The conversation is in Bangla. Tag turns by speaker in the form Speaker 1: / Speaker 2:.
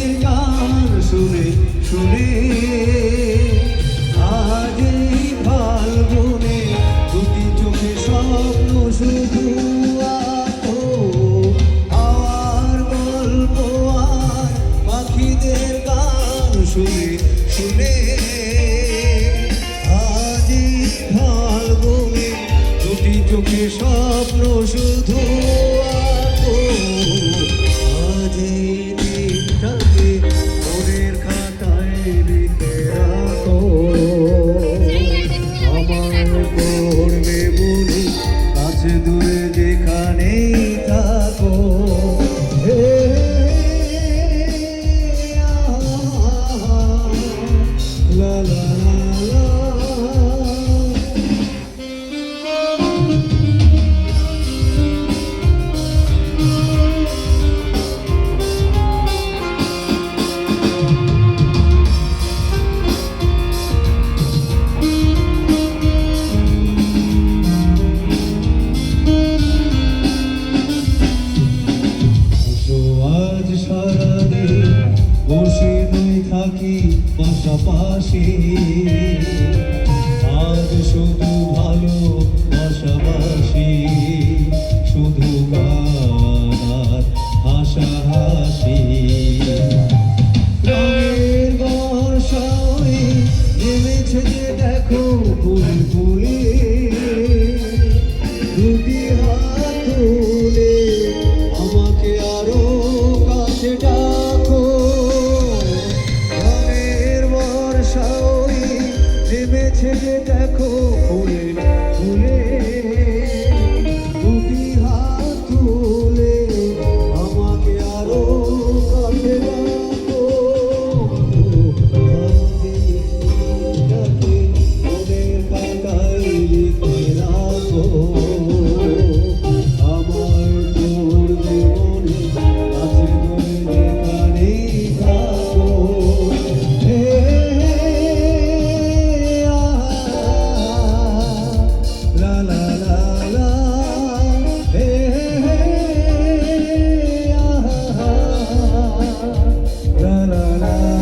Speaker 1: পাখিদের গান শুনে শুনে আজ এই ফাল্গুনে দুটি চোখে স্বপ্ন শুধু আঁকো আর গল্প আর পাখিদের গান শুনে শুনে আজ এই ফাল্গুনে দুটি চোখে স্বপ্ন শুধু আঁকো আজ এই দিনটাকে মনের খাতায় লিখে রাখো আমার করবে বলি কাছে দূরে যেখানেই থাকো লা লা লা আজ সারাদিন বসে দুই থাকি পাশাপাশি আজ শুধু ভালো পাশাপাশি শুধু গান আর হাসাহাসি রঙের বর্ষায় নেমেছে যে দেখো ফুলে ফুলে দুটি হাত তুলে আমাকে আরো কাছে ডাকো রঙের বর্ষায় নেমেছে যে দেখো ফুলে ফুলে দুটি হাত তুলে আমাকে আরো কাছে ডাকো ওদের খাতায় লিখে রাখো আমার করবে মনে কাছে ধরে যেখানেই থাকো হে লা লা লা লা হে লা লা লা